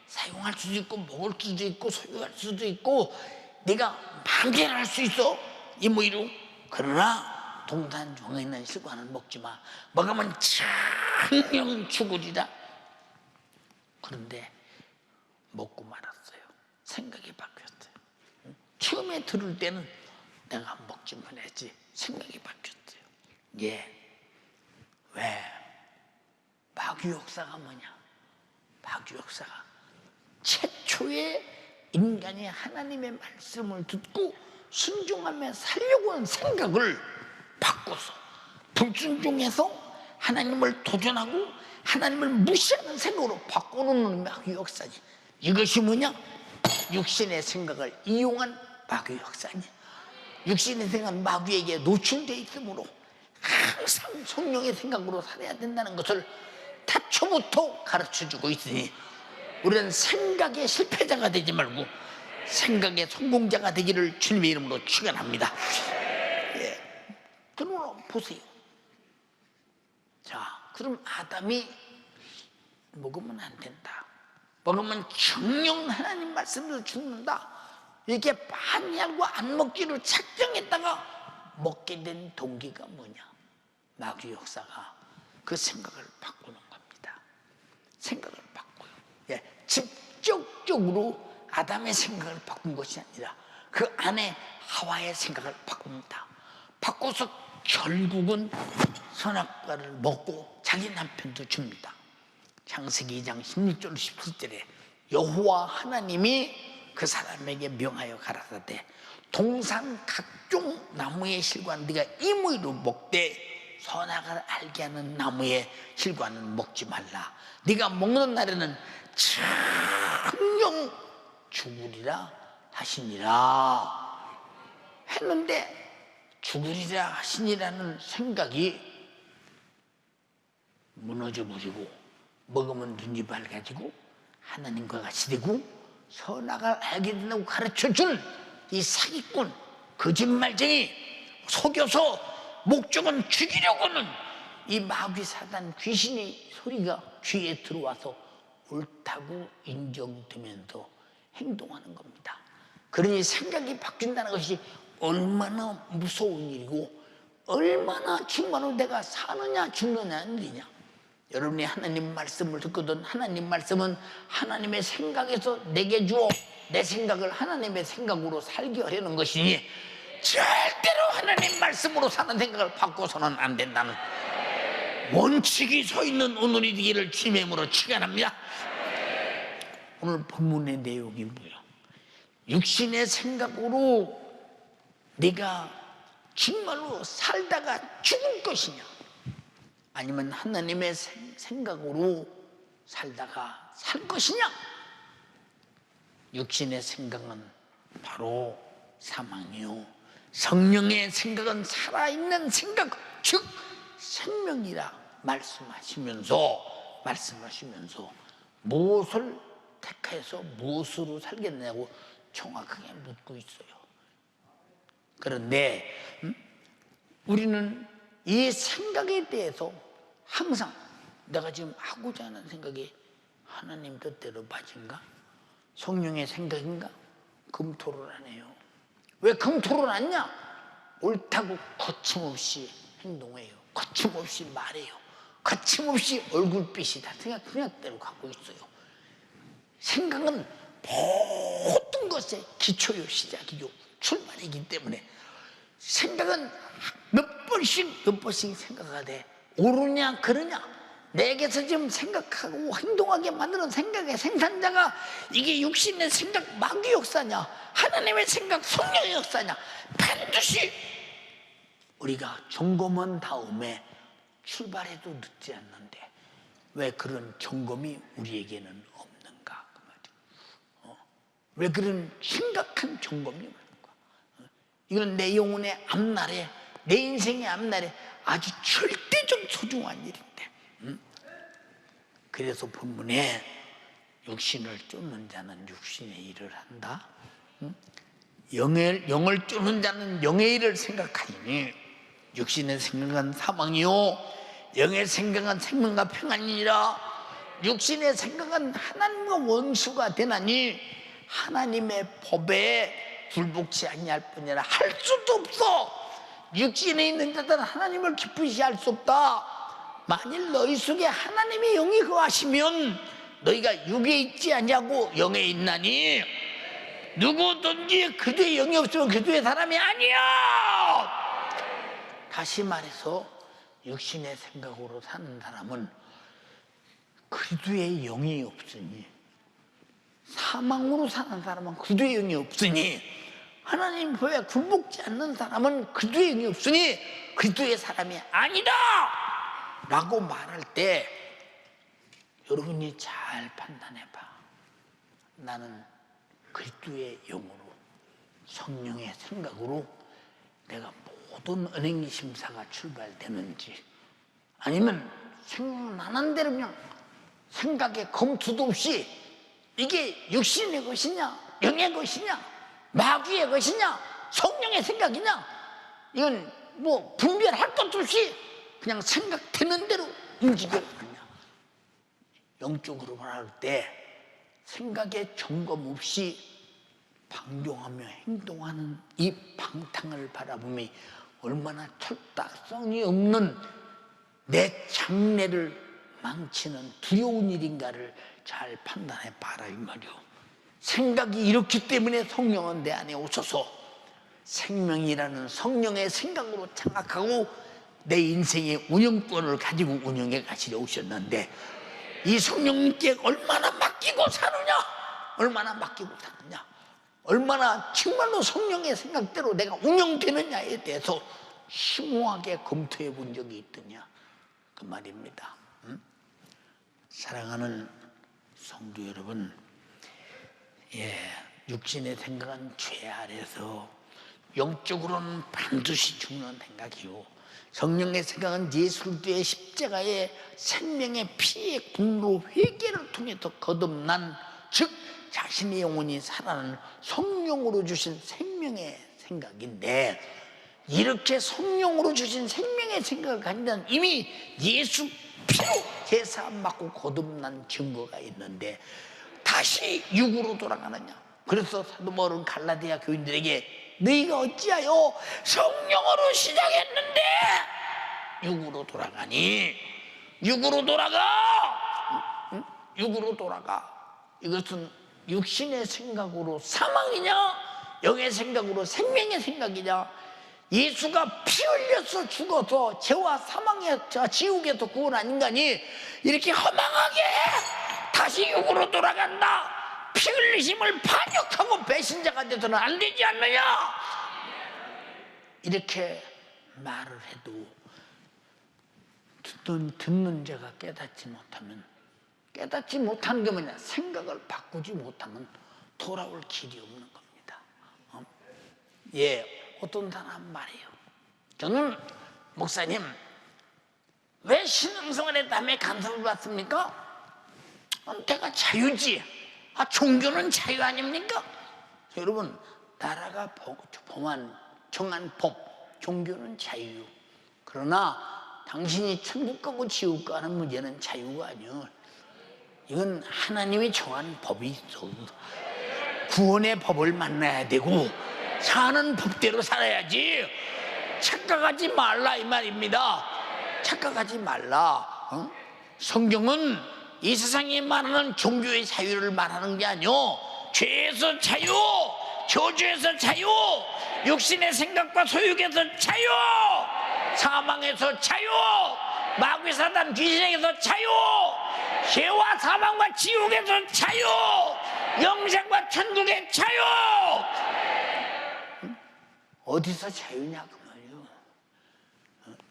사용할 수도 있고 먹을 수도 있고 소유할 수도 있고 네가 마음대로 할 수 있어, 임의로. 그러나 동산종에 있는 실과는 먹지 마. 먹으면 정령 죽으리라. 그런데 먹고 말았어요. 생각이 바뀌었어요. 처음에 들을 때는 내가 먹지만 했지, 생각이 바뀌었어요. 예. 왜? 마귀 역사가 뭐냐? 마귀 역사가 최초의 인간이 하나님의 말씀을 듣고 순종하며 살려고 하는 생각을 바꿔서 불순종해서 하나님을 도전하고 하나님을 무시하는 생각으로 바꿔놓는 마귀 역사지. 이것이 뭐냐? 육신의 생각을 이용한 마귀 역사니. 육신의 생각은 마귀에게 노출되어 있으므로 항상 성령의 생각으로 살아야 된다는 것을 타초부터 가르쳐주고 있으니 우리는 생각의 실패자가 되지 말고 생각의 성공자가 되기를 주님의 이름으로 축원합니다. 예. 그러므로 보세요. 자, 그럼 아담이 먹으면 안 된다, 먹으면 정령 하나님 말씀대로 죽는다, 이렇게 반의하고 안 먹기로 작정했다가 먹게 된 동기가 뭐냐? 마귀 역사가 그 생각을 바꾸는 겁니다. 생각을 바꿔요. 예, 직접적으로 아담의 생각을 바꾼 것이 아니라 그 안에 하와의 생각을 바꿉니다. 바꿔서 결국은 선악과를 먹고 자기 남편도 줍니다. 창세기 2장 16절 17절에 여호와 하나님이 그 사람에게 명하여 가라사대 동산 각종 나무의 실과는 네가 임의로 먹되 선악을 알게 하는 나무의 실과는 먹지 말라. 네가 먹는 날에는 정령 죽으리라 하시니라 했는데, 죽으리라 하시니라는 생각이 무너져버리고 먹으면 눈이 밝아지고 하나님과 같이 되고 선악을 알게 된다고 가르쳐준 이 사기꾼 거짓말쟁이, 속여서 목적은 죽이려고 하는 이 마귀 사단 귀신의 소리가 귀에 들어와서 옳다고 인정되면서 행동하는 겁니다. 그러니 생각이 바뀐다는 것이 얼마나 무서운 일이고 얼마나 정말로 내가 사느냐 죽느냐는 일이냐. 여러분이 하나님 말씀을 듣거든 하나님 말씀은 하나님의 생각에서 내게 주어 내 생각을 하나님의 생각으로 살게 하려는 것이니 절대로 하나님 말씀으로 사는 생각을 바꿔서는 안 된다는 원칙이 서 있는 오늘이 되기를 주님의 이름으로 축원합니다. 오늘 본문의 내용이 뭐야? 육신의 생각으로 네가 정말로 살다가 죽을 것이냐, 아니면 하나님의 생각으로 살다가 살 것이냐. 육신의 생각은 바로 사망이요, 성령의 생각은 살아있는 생각, 즉 생명이라 말씀하시면서 무엇을 택해서 무엇으로 살겠냐고 정확하게 묻고 있어요. 그런데 우리는 이 생각에 대해서 항상 내가 지금 하고자 하는 생각이 하나님 뜻대로 맞은가? 성령의 생각인가? 검토를 안 해요. 왜 검토를 안 하냐? 옳다고 거침없이 행동해요. 거침없이 말해요. 거침없이 얼굴빛이 다 생각대로 갖고 있어요. 생각은 모든 것의 기초요, 시작이요, 출발이기 때문에 생각은 몇 번씩 생각하되 옳으냐 그러냐, 내게서 지금 생각하고 행동하게 만드는 생각의 생산자가 이게 육신의 생각 마귀 역사냐 하나님의 생각 성령의 역사냐, 반드시 우리가 점검한 다음에 출발해도 늦지 않는데 왜 그런 점검이 우리에게는 없는가 그 말이야. 왜 그런 심각한 점검이 없는가? 이건 내 영혼의 앞날에, 내 인생의 앞날에 아주 절대적 소중한 일인데, 그래서 본문에 육신을 쫓는 자는 육신의 일을 한다, 영을 쫓는 자는 영의 일을 생각하니 육신의 생각은 사망이요 영의 생각은 생명과 평안이니라. 육신의 생각은 하나님과 원수가 되나니 하나님의 법에 굴복치 아니할 뿐이라 할 수도 없어. 육신에 있는 자들은 하나님을 기쁘시 할 수 없다. 만일 너희 속에 하나님의 영이 거하시면 너희가 육에 있지 아니하고 영에 있나니 누구든지 그들의 영이 없으면 그들의 사람이 아니야. 다시 말해서 육신의 생각으로 사는 사람은 그리스도의 영이 없으니, 사망으로 사는 사람은 그리스도의 영이 없으니, 하나님 법에 굴복지 않는 사람은 그리스도의 영이 없으니 그리스도의 사람이 아니다 라고 말할 때 여러분이 잘 판단해봐. 나는 그리스도의 영으로 성령의 생각으로 내가 모든 은행 심사가 출발되는지, 아니면 생각나는 대로 그냥 생각에 검토도 없이 이게 육신의 것이냐 영의 것이냐 마귀의 것이냐 성령의 생각이냐, 이건 뭐 분별할 것도 없이 그냥 생각되는 대로 움직여가느냐. 영적으로 말할 때 생각에 점검 없이 방종하며 행동하는 이 방탕을 바라보니 얼마나 철딱성이 없는 내 장래를 망치는 두려운 일인가를 잘 판단해 봐라 이 말이오. 생각이 이렇기 때문에 성령은 내 안에 오셔서 생명이라는 성령의 생각으로 장악하고 내 인생의 운영권을 가지고 운영해 가시려 오셨는데, 이 성령님께 얼마나 맡기고 사느냐, 얼마나 맡기고 사느냐, 얼마나 정말로 성령의 생각대로 내가 운영되느냐에 대해서 심오하게 검토해 본 적이 있더냐 그 말입니다. 사랑하는 성도 여러분, 육신의 생각은 죄 아래서 영적으로는 반드시 죽는 생각이요, 성령의 생각은 예수 그리스도의 십자가의 생명의 피의 공로 회개를 통해서 거듭난, 즉 자신의 영혼이 살아나는 성령으로 주신 생명의 생각인데, 이렇게 성령으로 주신 생명의 생각을 가진 자는 이미 예수 피로 제사함 받고 거듭난 증거가 있는데 다시 육으로 돌아가느냐, 그래서 사도 바울은 갈라디아 교인들에게 너희가 어찌하여 성령으로 시작했는데 육으로 돌아가니? 육으로 돌아가! 응? 육으로 돌아가. 이것은 육신의 생각으로 사망이냐, 영의 생각으로 생명의 생각이냐? 예수가 피 흘려서 죽어서 죄와 사망의 지옥에서 구원한 인간이 이렇게 허망하게 다시 육으로 돌아간다, 피 흘리심을 반역하고 배신자가 돼서는 안 되지 않느냐, 이렇게 말을 해도 듣는 자가 깨닫지 못하는 게 뭐냐? 생각을 바꾸지 못하면 돌아올 길이 없는 겁니다. 어떤 사람 말이에요. 저는 목사님 왜 신앙생활에 남의 간섭을 받습니까? 내가 자유지. 종교는 자유 아닙니까? 여러분, 나라가 정한 법, 종교는 자유. 그러나 당신이 천국 가고 지옥 가는 문제는 자유가 아니요. 이건 하나님이 정한 법이 있어. 구원의 법을 만나야 되고 사는 법대로 살아야지. 착각하지 말라 이 말입니다. 착각하지 말라. 성경은 이 세상에 말하는 종교의 자유를 말하는 게 아니요, 죄에서 자유, 저주에서 자유, 육신의 생각과 소욕에서 자유, 사망에서 자유, 마귀 사단 귀신에게서 자유, 죄와 사망과 지옥에서 자유, 영생과 천국의 자유. 어디서 자유냐 그 말이에요.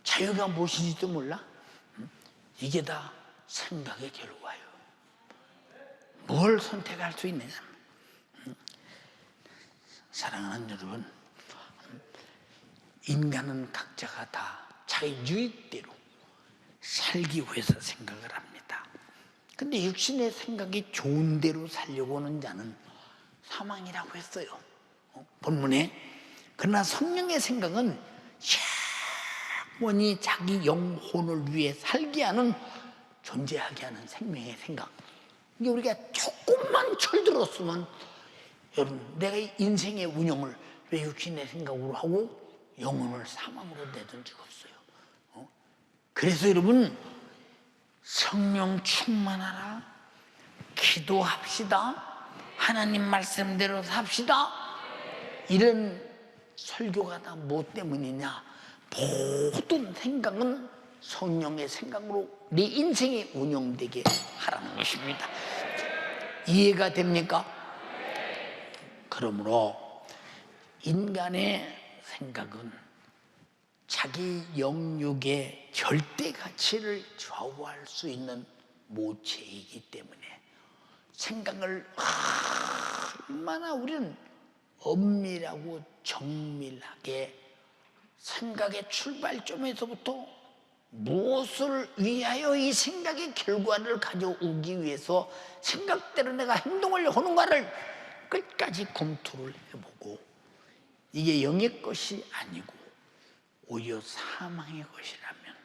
자유가 무엇인지도 몰라? 이게 다 생각의 결과예요. 뭘 선택할 수 있느냐? 사랑하는 여러분, 인간은 각자가 다 자기 유익대로 살기 위해서 생각을 합니다. 근데 육신의 생각이 좋은 대로 살려고 하는 자는 사망이라고 했어요, 본문에. 그러나 성령의 생각은 영원히 자기 영혼을 위해 살게 하는, 존재하게 하는 생명의 생각. 이게 우리가 조금만 철들었으면, 여러분, 내가 인생의 운영을 왜 육신의 생각으로 하고 영혼을 사망으로 내던 적 없어요. 그래서 여러분, 성령 충만하라, 기도합시다, 하나님 말씀대로 삽시다, 이런 설교가 다 뭐 때문이냐? 모든 생각은 성령의 생각으로 내 인생이 운영되게 하라는 것입니다. 이해가 됩니까? 그러므로 인간의 생각은 자기 영역의 절대 가치를 좌우할 수 있는 모체이기 때문에 생각을 얼마나 우리는 엄밀하고 정밀하게 생각의 출발점에서부터 무엇을 위하여 이 생각의 결과를 가져오기 위해서 생각대로 내가 행동을 하는가를 끝까지 검토를 해보고, 이게 영의 것이 아니고 오히려 사망의 것이라면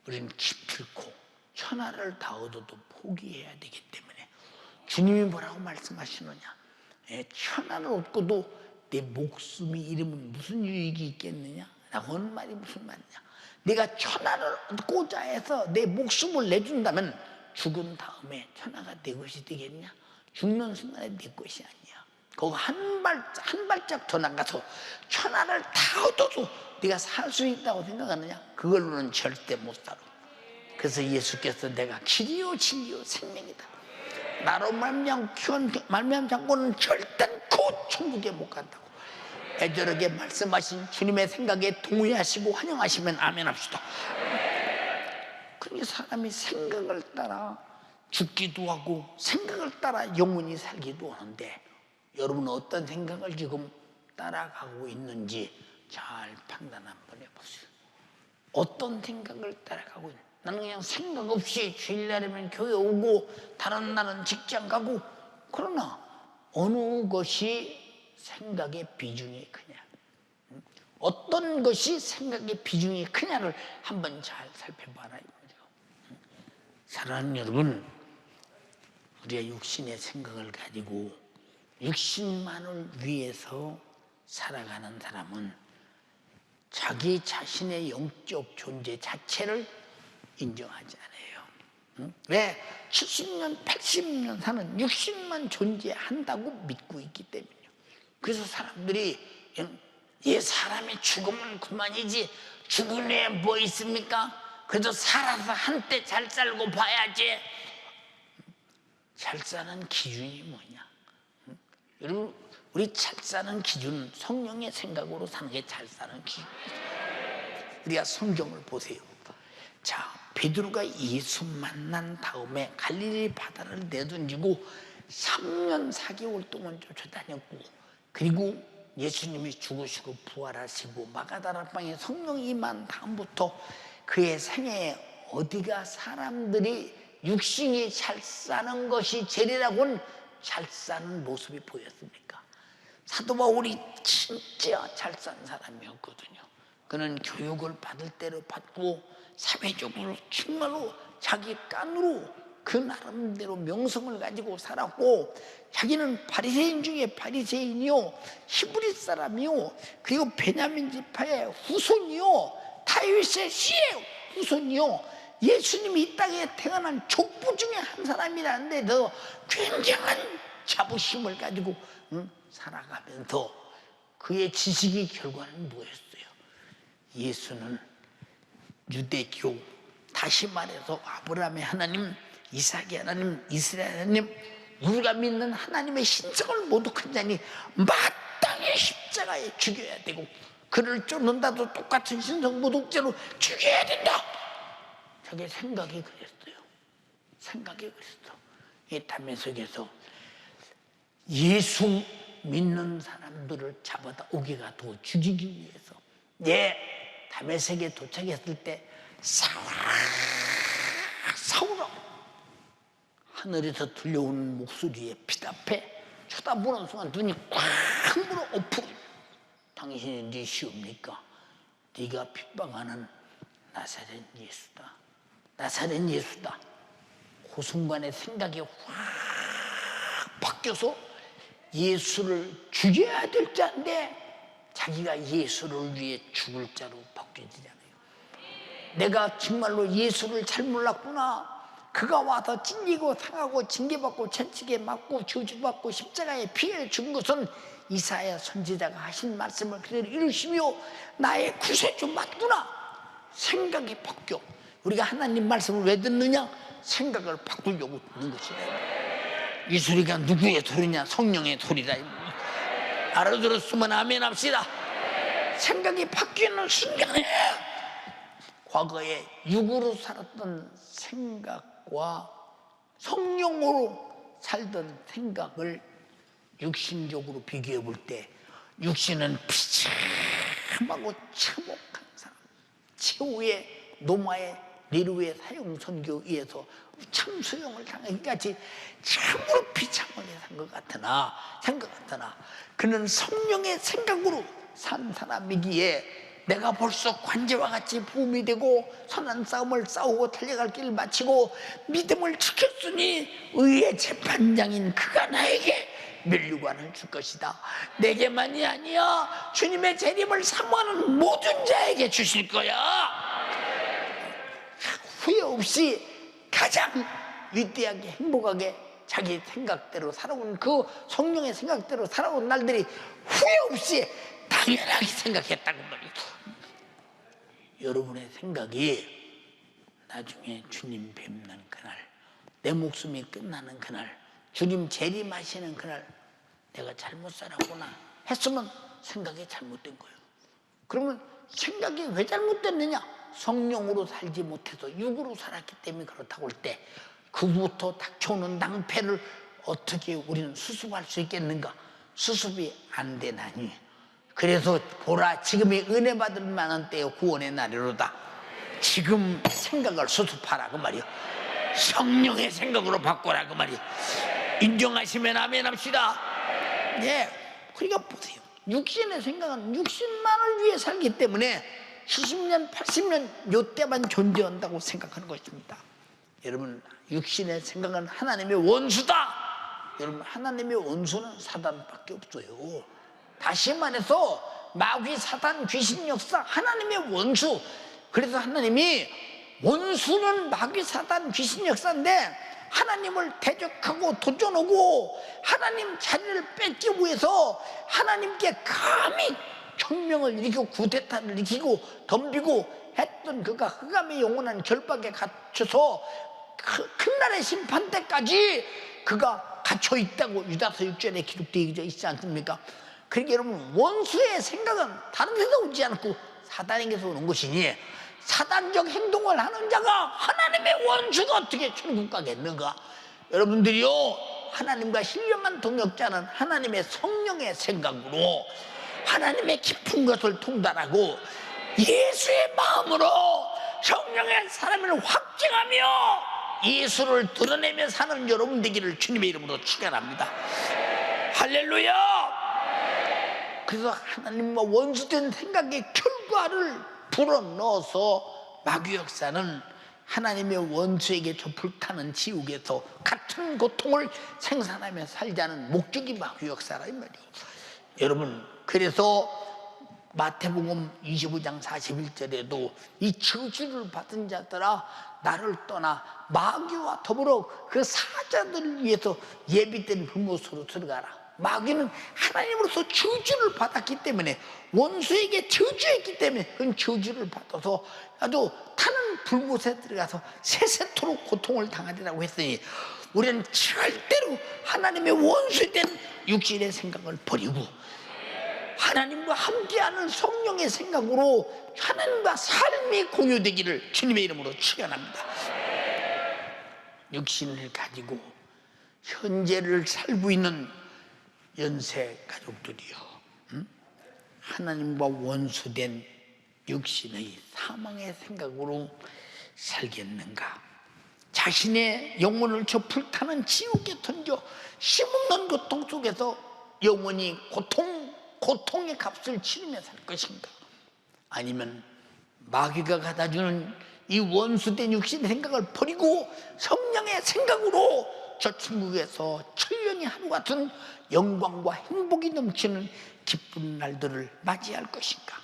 우리는 기필코 천하를 다 얻어도 포기해야 되기 때문에, 주님이 뭐라고 말씀하시느냐? 천하를 얻고도 내 목숨이 잃으면 무슨 유익이 있겠느냐? 라고 하는 말이 무슨 말이냐? 내가 천하를 얻고자 해서 내 목숨을 내준다면 죽은 다음에 천하가 내 것이 되겠냐? 죽는 순간에 내 것이 아니야. 거기 한 발짝 더 나가서 천하를 다 얻어도 네가 살 수 있다고 생각하느냐? 그걸로는 절대 못 살아. 그래서 예수께서 내가 길이요 진리요 생명이다, 나로 말미암지 않고는 결단코 천국에 못 간다고 애절하게 말씀하신 주님의 생각에 동의하시고 환영하시면 아멘 합시다. 그러니 사람이 생각을 따라 죽기도 하고 생각을 따라 영원히 살기도 하는데, 여러분은 어떤 생각을 지금 따라가고 있는지 잘 판단 한번 해보세요. 어떤 생각을 따라가고 있는지. 나는 그냥 생각 없이 주일날이면 교회 오고 다른 날은 직장 가고, 그러나 어느 것이 생각의 비중이 크냐, 어떤 것이 생각의 비중이 크냐를 한번 잘 살펴봐라 이거죠. 사랑하는 여러분, 우리가 육신의 생각을 가지고 육신만을 위해서 살아가는 사람은 자기 자신의 영적 존재 자체를 인정하지 않아요. 응? 왜? 70년, 80년 사는 육신만 존재한다고 믿고 있기 때문이에요. 그래서 사람들이 이 사람이 죽으면 그만이지 죽은 후에 뭐 있습니까? 그래도 살아서 한때 잘 살고 봐야지. 잘 사는 기준이 뭐냐? 응? 여러분, 우리 잘 사는 기준은 성령의 생각으로 사는 게 잘 사는 기준이에요. 우리가 성경을 보세요. 자, 베드로가 예수 만난 다음에 갈릴리 바다를 내던지고 3년 4개월 동안 쫓아다녔고, 그리고 예수님이 죽으시고 부활하시고 마가다라 방에 성령이 임한 다음부터 그의 생애에 어디가 사람들이 육신이 잘 사는 것이 제리라고는 잘 사는 모습이 보였습니까? 사도 바울이 진짜 잘 산 사람이었거든요. 그는 교육을 받을 대로 받고 사회적으로 정말로 자기 깐으로 그 나름대로 명성을 가지고 살았고, 자기는 바리새인 중에 바리새인이요, 히브리 사람이요, 그리고 베냐민 지파의 후손이요, 다윗의 씨의 후손이요, 예수님이 이 땅에 태어난 족부 중에 한 사람이라는데 더 굉장한 자부심을 가지고 살아가면서 그의 지식의 결과는 뭐였어요? 예수는 유대교, 다시 말해서 아브라함의 하나님, 이삭의 하나님, 이스라엘 하나님, 우리가 믿는 하나님의 신성을 모두 큰자니 마땅히 십자가에 죽여야 되고, 그를 쫓는다도 똑같은 신성 모독죄로 죽여야 된다. 자기 생각이 그랬어요. 생각이 그랬어. 이 담에색에서 예수 믿는 사람들을 잡아다 오게가 더 죽이기 위해서, 담에색에 도착했을 때 사울아, 하늘에서 들려오는 목소리에 피답해 쳐다보는 순간 눈이 꽉 물어 엎어. 당신이 네 시옵니까? 네가 핍박하는 나사렛 예수다. 나사렛 예수다. 그 순간에 생각이 확 바뀌어서 예수를 죽여야 될 자인데 자기가 예수를 위해 죽을 자로 바뀌어지잖아요. 내가 정말로 예수를 잘 몰랐구나. 그가 와서 찔리고 상하고 징계받고 채찍에 맞고 저주받고 십자가에 피해를 준 것은 이사야 선지자가 하신 말씀을 그대로 이루시며 나의 구세주 맞구나. 생각이 바뀌어. 우리가 하나님 말씀을 왜 듣느냐? 생각을 바꾸려고 듣는 것이다. 이 소리가 누구의 소리냐? 성령의 소리다. 알아들었으면 아멘 합시다. 생각이 바뀌는 순간에 과거에 육으로 살았던 생각과 성령으로 살던 생각을 육신적으로 비교해 볼 때, 육신은 비참하고 참혹한 사람, 최후의 노마의 니르의 사형 선교에 의해서 참수형을 당하기까지 참으로 비참하게 산 것 같으나 그는 성령의 생각으로 산 사람이기에 내가 벌써 관제와 같이 부음이 되고 선한 싸움을 싸우고 달려갈 길을 마치고 믿음을 지켰으니 의의 재판장인 그가 나에게 면류관을 줄 것이다. 내게만이 아니야, 주님의 재림을 사모하는 모든 자에게 주실 거야. 후회 없이 가장 위대하게 행복하게 자기 생각대로 살아온, 그 성령의 생각대로 살아온 날들이 후회 없이 당연하게 생각했다고 말이에요. 여러분의 생각이 나중에 주님 뵙는 그날, 내 목숨이 끝나는 그날, 주님 재림하시는 그날 내가 잘못 살았구나 했으면 생각이 잘못된 거예요. 그러면 생각이 왜 잘못됐느냐? 성령으로 살지 못해서 육으로 살았기 때문에 그렇다고 할 때 그부터 닥쳐오는 낭패를 어떻게 우리는 수습할 수 있겠는가? 수습이 안 되나니, 그래서 보라, 지금이 은혜 받을 만한 때요 구원의 날이로다. 지금 생각을 수습하라 그 말이요. 성령의 생각으로 바꿔라 그 말이요. 인정하시면 아멘 합시다. 그러니까 보세요. 육신의 생각은 육신만을 위해 살기 때문에 70년, 80년 요때만 존재한다고 생각하는 것입니다. 여러분, 육신의 생각은 하나님의 원수다. 여러분, 하나님의 원수는 사단밖에 없어요. 다시 말해서 마귀, 사단, 귀신 역사, 하나님의 원수. 그래서 하나님이 원수는 마귀, 사단, 귀신 역사인데 하나님을 대적하고 도전하고 하나님 자리를 뺏기 위해서 하나님께 감히 혁명을 일으키고 쿠데타를 일으키고 덤비고 했던 그가 흑암의 영원한 결박에 갇혀서 큰 날의 심판 때까지 그가 갇혀 있다고 유다서 6절에 기록되어 있지 않습니까? 그러니까 여러분, 원수의 생각은 다른 데서 오지 않고 사단에게서 오는 것이니 사단적 행동을 하는 자가 하나님의 원수가 어떻게 천국 가겠는가? 여러분들이요, 하나님과 신령한 동역자는 하나님의 성령의 생각으로 하나님의 깊은 것을 통달하고 예수의 마음으로 성령의 사람을 확증하며 예수를 드러내며 사는 여러분 되기를 주님의 이름으로 축원합니다. 할렐루야. 그래서 하나님과 원수된 생각의 결과를 불어넣어서 마귀 역사는 하나님의 원수에게 저 불타는 지옥에서 같은 고통을 생산하며 살자는 목적이 마귀 역사라 이 말이에요. 여러분, 그래서 마태복음 25장 41절에도 이 저주를 받은 자들아 나를 떠나 마귀와 더불어 그 사자들을 위해서 예비된 불못으로 들어가라. 마귀는 하나님으로서 저주를 받았기 때문에, 원수에게 저주했기 때문에 그 저주를 받아서 아주 타는 불못에 들어가서 세세토록 고통을 당하리라고 했으니 우리는 절대로 하나님의 원수된 육신의 생각을 버리고 하나님과 함께하는 성령의 생각으로 하나님과 삶이 공유되기를 주님의 이름으로 축원합니다. 육신을 가지고 현재를 살고 있는 연세 가족들이요, 하나님과 원수된 육신의 사망의 생각으로 살겠는가? 자신의 영혼을 저 불타는 지옥에 던져 힘없는 고통 속에서 영원히 고통의 값을 치르며 살 것인가? 아니면 마귀가 갖다주는 이 원수된 육신의 생각을 버리고 성령의 생각으로 저 천국에서 천년이 하루 같은 영광과 행복이 넘치는 기쁜 날들을 맞이할 것인가?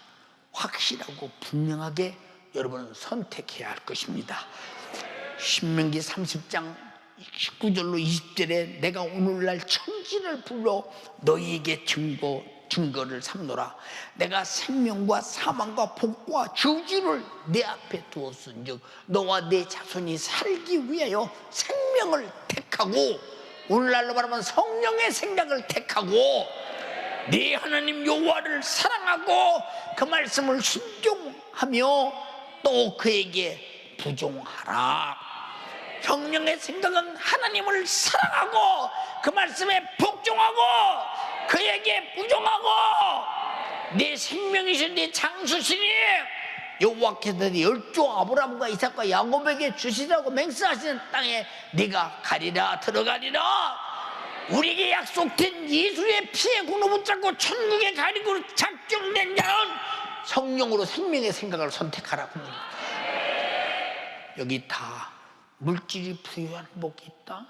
확실하고 분명하게 여러분은 선택해야 할 것입니다. 신명기 30장 19절로 20절에 내가 오늘날 천지를 불러 너희에게 증거를 삼노라. 내가 생명과 사망과 복과 저주를 내 앞에 두었은즉 너와 내 자손이 살기 위하여 생명을 택하고, 오늘날로 말하면 성령의 생각을 택하고 네 하나님 여호와를 사랑하고 그 말씀을 순종하며 또 그에게 부종하라. 성령의 생각은 하나님을 사랑하고 그 말씀에 복종하고 그에게 부종하고, 내 생명이신 내 장수시니 여호와께서 네 열조 아브라함과 이삭과 야곱에게 주시라고 맹세하시는 땅에 네가 가리라, 들어가리라. 우리에게 약속된 예수의 피에 군을 붙잡고 천국에 가리고 작정된 자는 성령으로 생명의 생각을 선택하라고 합니다. 여기 다 물질이 부유한 복이 있다,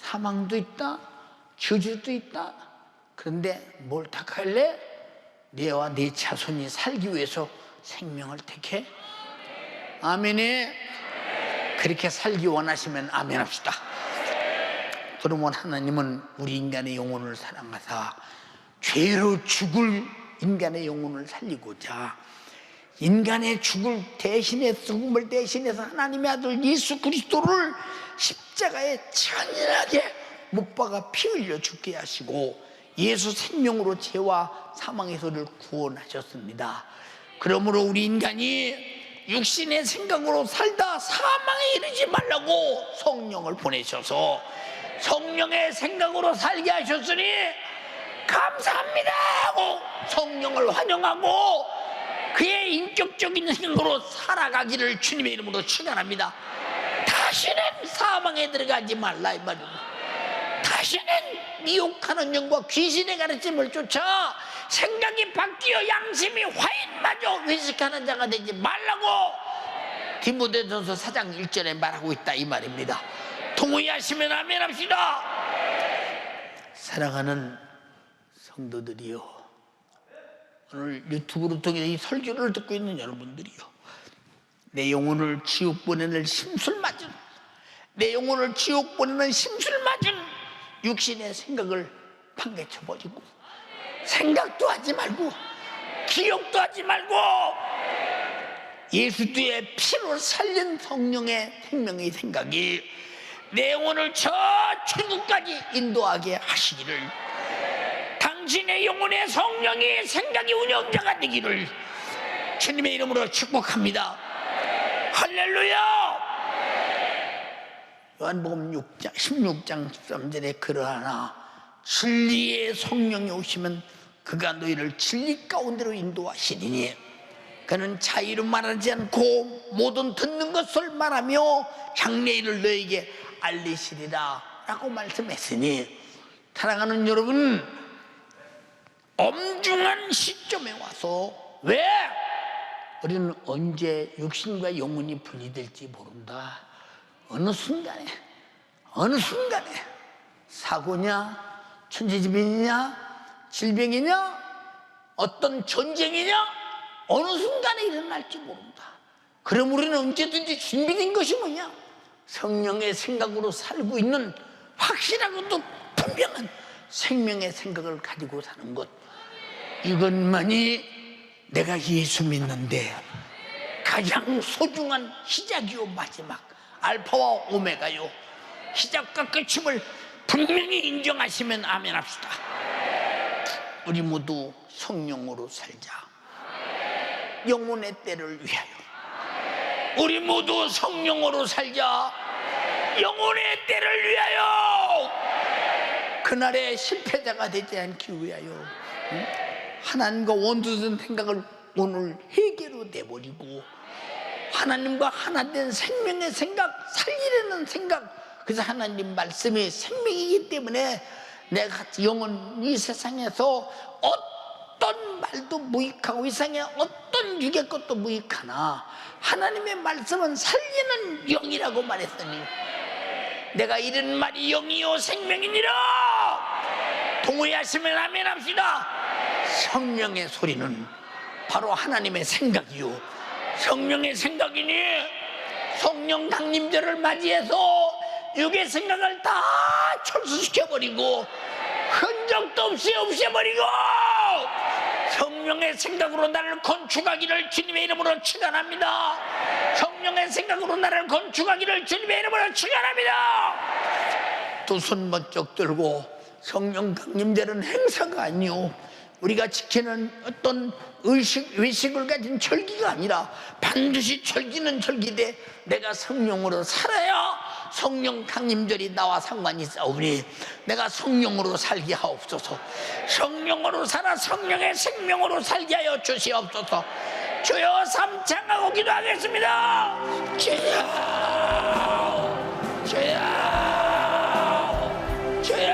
사망도 있다, 저주도 있다. 그런데 뭘 택할래? 내와 네 자손이 살기 위해서 생명을 택해? 아멘에. 그렇게 살기 원하시면 아멘 합시다. 그러면 하나님은 우리 인간의 영혼을 사랑하사 죄로 죽을 인간의 영혼을 살리고자 인간의 죽음을 대신해서 하나님의 아들 예수 그리스도를 십자가에 잔인하게 못 박아 피 흘려 죽게 하시고 예수 생명으로 죄와 사망에서를 구원하셨습니다. 그러므로 우리 인간이 육신의 생각으로 살다 사망에 이르지 말라고 성령을 보내셔서 성령의 생각으로 살게 하셨으니 감사합니다 하고 성령을 환영하고 그의 인격적인 생각으로 살아가기를 주님의 이름으로 축원합니다. 다시는 사망에 들어가지 말라 이 말입니다. 다시는 미혹하는 영과 귀신의 가르침을 쫓아 생각이 바뀌어 양심이 화인마저 회식하는 자가 되지 말라고 디모데전서 4장 1절에 말하고 있다 이 말입니다. 동의하시면 아멘 합시다. 사랑하는 성도들이요, 오늘 유튜브로 통해 이 설교를 듣고 있는 여러분들이요, 내 영혼을 지옥 보내는 심술 맞은, 내 영혼을 지옥 보내는 심술 맞은 육신의 생각을 방개쳐버리고 생각도 하지 말고 기억도 하지 말고 예수의 피로 살린 성령의 생명의 생각이 내 영혼을 저 천국까지 인도하게 하시기를, 당신의 영혼의 성령이 생각이 운영자가 되기를 주님의 이름으로 축복합니다. 할렐루야. 요한복음 16장 13절에 그러하나 진리의 성령이 오시면 그가 너희를 진리 가운데로 인도하시리니 그는 자의로 말하지 않고 모든 듣는 것을 말하며 장래일을 너에게 알리시리라 라고 말씀했으니, 사랑하는 여러분, 엄중한 시점에 와서, 왜? 우리는 언제 육신과 영혼이 분리될지 모른다. 어느 순간에 사고냐, 천재지변이냐, 질병이냐, 어떤 전쟁이냐, 어느 순간에 일어날지 모른다. 그럼 우리는 언제든지 준비된 것이 뭐냐? 성령의 생각으로 살고 있는 확실하고도 분명한 생명의 생각을 가지고 사는 것, 이것만이 내가 예수 믿는데 가장 소중한 시작이요 마지막, 알파와 오메가요, 시작과 끝임을 분명히 인정하시면 아멘 합시다. 우리 모두 성령으로 살자. 영혼의 때를 위하여. 우리 모두 성령으로 살자. 영혼의 때를 위하여. 그날의 실패자가 되지 않기 위하여. 하나님과 원수된 생각을 오늘 회개로 내버리고 하나님과 하나 된 생명의 생각, 살리려는 생각. 그래서 하나님 말씀이 생명이기 때문에 내가 영혼 이 세상에서 어떤 말도 무익하고 이 세상에 어떤 육의 것도 무익하나 하나님의 말씀은 살리는 영이라고 말했더니 내가 이런 말이 영이요 생명이니라. 동의하시면 아멘 합시다. 성령의 소리는 바로 하나님의 생각이요, 성령의 생각이니 성령 강림절을 맞이해서 육의 생각을 다 철수시켜버리고 흔적도 없이 없애버리고 성령의 생각으로 나를 건축하기를 주님의 이름으로 축원합니다. 성령의 생각으로 나를 건축하기를 주님의 이름으로 축원합니다. 두 손 번쩍 들고, 성령 강림절은 행사가 아니요, 우리가 지키는 어떤 의식을 가진 절기가 아니라 반드시 절기는 절기되 내가 성령으로 살아야 성령 강림절이 나와 상관이 있사오니 내가 성령으로 살게 하옵소서. 성령으로 살아 성령의 생명으로 살게 하여 주시옵소서. 주여 삼창하고 기도하겠습니다. 주여, 주여, 주여.